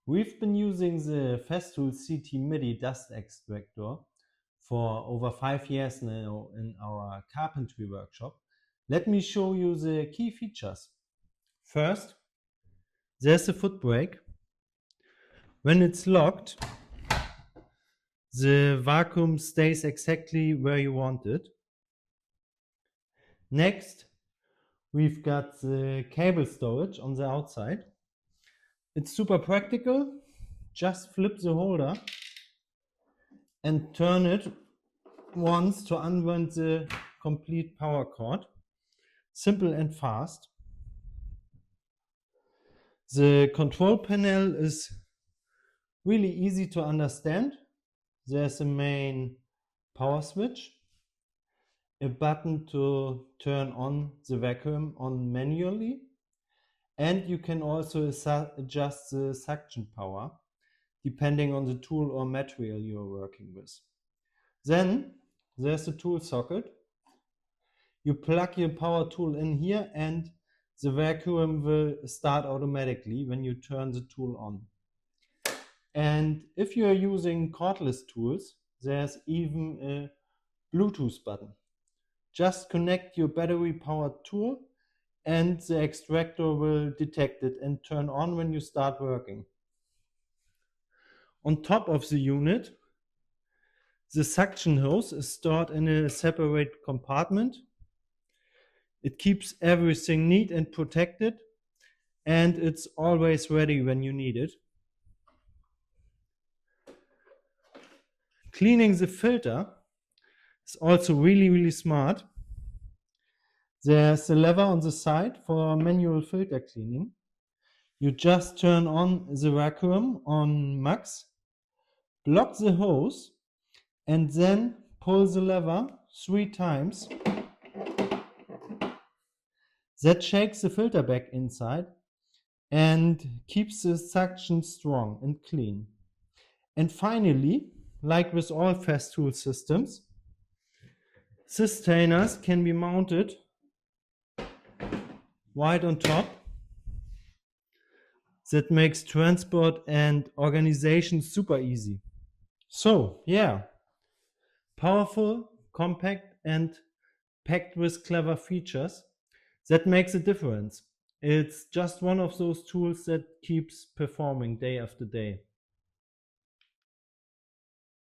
We've been using the Festool CT MIDI dust extractor for over 5 years now in our carpentry workshop. Let me show you the key features. First, there's a foot brake. When it's locked, the vacuum stays exactly where you want it. Next, we've got the cable storage on the outside. It's super practical. Just flip the holder and turn it once to unwind the complete power cord. Simple and fast. The control panel is really easy to understand. There's a main power switch, a button to turn on the vacuum on manually, and you can also adjust the suction power depending on the tool or material you're working with. Then there's a tool socket. You plug your power tool in here and the vacuum will start automatically when you turn the tool on. And if you are using cordless tools, there's even a Bluetooth button. Just connect your battery powered tool and the extractor will detect it and turn on when you start working. On top of the unit, the suction hose is stored in a separate compartment. It keeps everything neat and protected, and it's always ready when you need it. Cleaning the filter is also really smart. There's a lever on the side for manual filter cleaning. You just turn on the vacuum on max, block the hose, and then pull the lever 3 times. That shakes the filter back inside and keeps the suction strong and clean. And finally, like with all Festool systems, sustainers can be mounted right on top. That makes transport and organization super easy. So yeah, powerful, compact and packed with clever features. That makes a difference. It's just one of those tools that keeps performing day after day.